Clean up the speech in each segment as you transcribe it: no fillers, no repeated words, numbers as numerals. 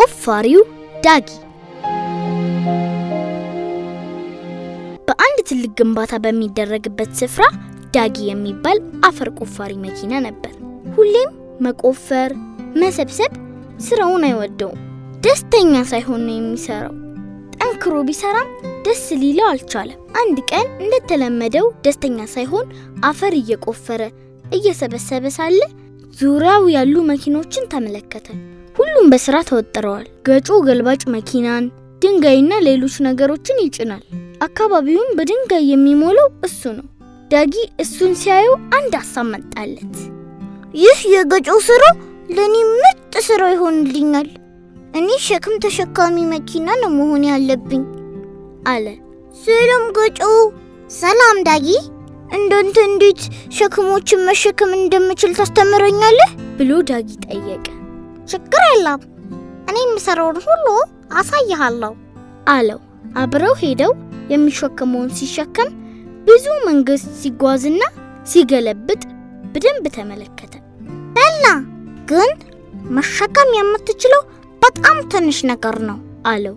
ቆፋሪው ዳጊ። በአንድ ትልቅ ግንባታ በሚደረግበት ስፍራ ዳጊ የሚባል አፈር ቆፋሪ መኪና ነበር። ሁሌም መቆፈር፣ መሰብሰብ ስራውን አይወደውም። ደስተኛ ሳይሆን ነው የሚሰራው። ጠንክሮ ቢሰራም ደስ ሊለው አልቻለም። አንድ ቀን እንደተለመደው ደስተኛ ሳይሆን አፈር እየቆፈረ እየሰበሰበ ሳለ ዙሪያው ያሉ መኪኖችን ተመለከተ። ሁሉም በስራ ተወጥረዋል። ገጮ ገልባጭ መኪናን፣ ድንጋይና ሌሎች ነገሮችን ይጭናል። አካባቢውን በድንጋይ የሚሞላው እሱ ነው። ዳጊ እሱን ሲያየው አንድ ሀሳብ መጣለት። ይህ የገጮ ስራ ለኔ ምርጥ ስራ ይሆንልኛል። እኔ ሸክም ተሸካሚ መኪና ነው መሆን ያለብኝ አለ። ሰላም ገጮ። ሰላም ዳጊ። እንዳንተ እንዴት ሸክሞችን መሸከም እንደምችል ታስተምረኛለህ? ብሎ ዳጊ ጠየቀ። ችግር የለም፣ እኔ የምሰራውን ሁሉ አሳይሃለሁ አለው። አብረው ሄደው የሚሸከመውን ሲሸከም ብዙ መንገድ ሲጓዝና ሲገለብጥ በደንብ ተመለከተ። በላ ግን መሸከም የምትችለው በጣም ትንሽ ነገር ነው አለው።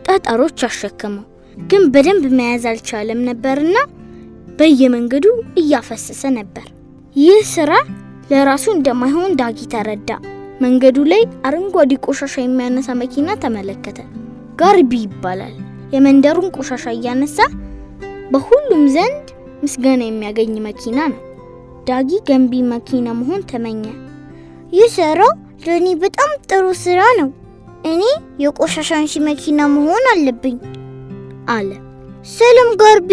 ጠጠሮች አሸከመው፣ ግን በደንብ መያዝ አልቻለም ነበርና በየመንገዱ እያፈሰሰ ነበር። ይህ ስራ ለራሱ እንደማይሆን ዳጊ ተረዳ። መንገዱ ላይ አረንጓዴ ቆሻሻ የሚያነሳ መኪና ተመለከተ። ጋርቢ ይባላል። የመንደሩን ቆሻሻ እያነሳ በሁሉም ዘንድ ምስጋና የሚያገኝ መኪና ነው። ዳጊ ገንቢ መኪና መሆን ተመኘ። ይህ ስራ ለኔ በጣም ጥሩ ስራ ነው። እኔ የቆሻሻ አንሺ መኪና መሆን አለብኝ አለ። ሰላም ጋርቢ፣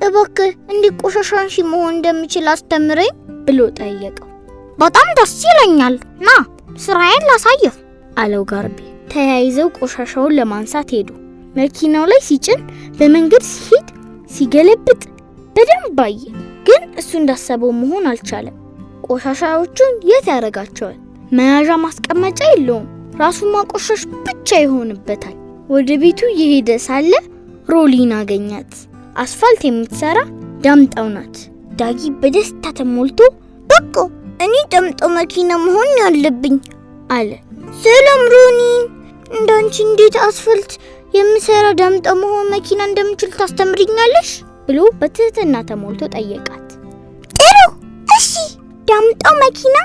እባክህ እንዴት ቆሻሻ አንሺ መሆን እንደምችል አስተምረኝ ብሎ ጠየቀው። በጣም ደስ ይለኛል፣ ና ስራዬን ላሳየህ አለው ጋርቢ። ተያይዘው ቆሻሻውን ለማንሳት ሄዱ። መኪናው ላይ ሲጭን፣ በመንገድ ሲሄድ፣ ሲገለብጥ በደንብ አየ። ግን እሱ እንዳሰበው መሆን አልቻለም። ቆሻሻዎቹን የት ያደርጋቸዋል? መያዣ ማስቀመጫ የለውም። ራሱን ማቆሸሽ ብቻ ይሆንበታል። ወደ ቤቱ እየሄደ ሳለ ሮሊን አገኛት። አስፋልት የምትሰራ ዳምጠው ናት። ዳጊ በደስታ ተሞልቶ በቃ እኔ ዳምጠው መኪና መሆን ያለብኝ አለ። ሰላም ሮኒን፣ እንዳንቺ እንዴት አስፋልት የምሰራ ዳምጠው መሆን መኪና እንደምችል ታስተምሪኛለሽ? ብሎ በትህትና ተሞልቶ ጠየቃት። ጥሩ፣ እሺ፣ ዳምጠው መኪና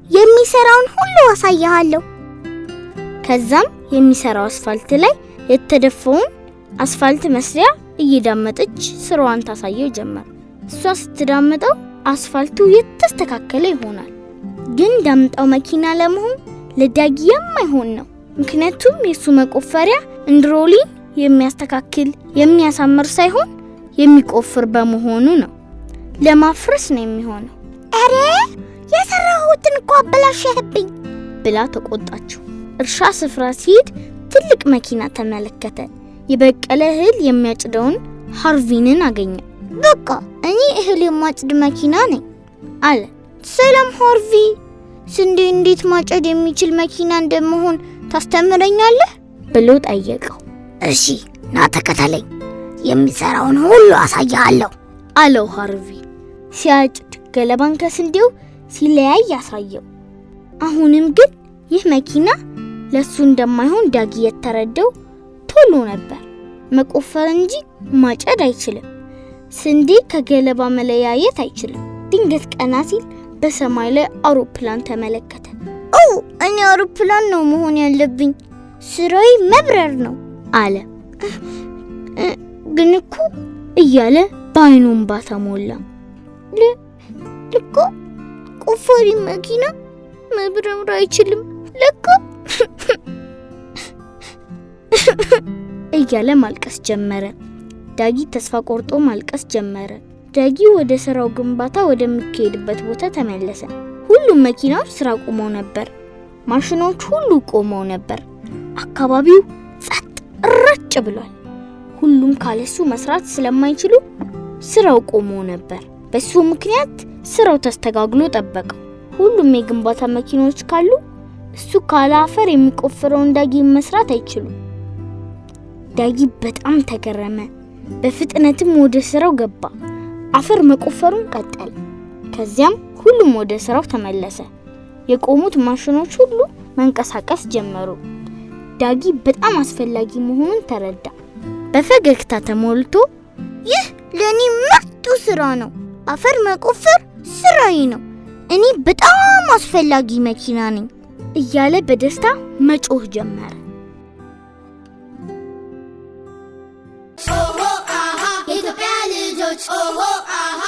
የሚሰራውን ሁሉ አሳያለሁ። ከዛም የሚሰራው አስፋልት ላይ የተደፋውን አስፋልት መስሪያ እየዳመጠች ስራዋን ታሳየው ጀመር። እሷ ስትዳመጠው አስፋልቱ የተስተካከለ ይሆናል። ግን ዳምጠው መኪና ለመሆን ለዳጊ የማይሆን ነው። ምክንያቱም የሱ መቆፈሪያ እንድሮሊን የሚያስተካክል የሚያሳምር ሳይሆን የሚቆፍር በመሆኑ ነው። ለማፍረስ ነው የሚሆነው። አረ የሰራሁትን እኮ አበላሸህብኝ ብላ ተቆጣችው። እርሻ ስፍራ ሲሄድ ትልቅ መኪና ተመለከተ። የበቀለ እህል የሚያጭደውን ሃርቪንን አገኘ። በቃ እኔ እህል የማጭድ መኪና ነኝ አለ። ሰላም ሃርቪ፣ ስንዴ እንዴት ማጨድ የሚችል መኪና እንደመሆን ታስተምረኛለህ? ብሎ ጠየቀው። እሺ ና ተከተለኝ፣ የሚሰራውን ሁሉ አሳያለሁ አለው ሃርቪ። ሲያጭድ ገለባን ከስንዴው ሲለያይ ያሳየው። አሁንም ግን ይህ መኪና ለሱ እንደማይሆን ዳጊ የተረዳው ቶሎ ነበር። መቆፈር እንጂ ማጨድ አይችልም። ስንዴ ከገለባ መለያየት አይችልም። ድንገት ቀና ሲል በሰማይ ላይ አውሮፕላን ተመለከተ። እኔ አውሮፕላን ነው መሆን ያለብኝ፣ ስራዬ መብረር ነው አለ። ግን እኮ እያለ በአይኑ እንባ ተሞላ። ልኮ ቆፋሪ መኪና መብረር አይችልም ልኮ እያለ ማልቀስ ጀመረ። ዳጊ ተስፋ ቆርጦ ማልቀስ ጀመረ። ዳጊ ወደ ስራው ግንባታ ወደሚካሄድበት ቦታ ተመለሰ። ሁሉም መኪናዎች ስራ ቆመው ነበር። ማሽኖች ሁሉ ቆመው ነበር። አካባቢው ጸጥ ረጭ ብሏል። ሁሉም ካለሱ መስራት ስለማይችሉ ስራው ቆሞ ነበር። በሱ ምክንያት ስራው ተስተጓጉሎ ጠበቀው። ሁሉም የግንባታ መኪኖች ካሉ እሱ ካለ አፈር የሚቆፍረውን ዳጊ መስራት አይችሉም። ዳጊ በጣም ተገረመ። በፍጥነትም ወደ ስራው ገባ። አፈር መቆፈሩን ቀጠለ። ከዚያም ሁሉም ወደ ስራው ተመለሰ። የቆሙት ማሽኖች ሁሉ መንቀሳቀስ ጀመሩ። ዳጊ በጣም አስፈላጊ መሆኑን ተረዳ። በፈገግታ ተሞልቶ ይህ ለኔ ምርጡ ስራ ነው። አፈር መቆፈር ስራዬ ነው። እኔ በጣም አስፈላጊ መኪና ነኝ እያለ በደስታ መጮህ ጀመረ። ኦሆ አሃ የኢትዮጵያ ልጆች ኦሆ አሃ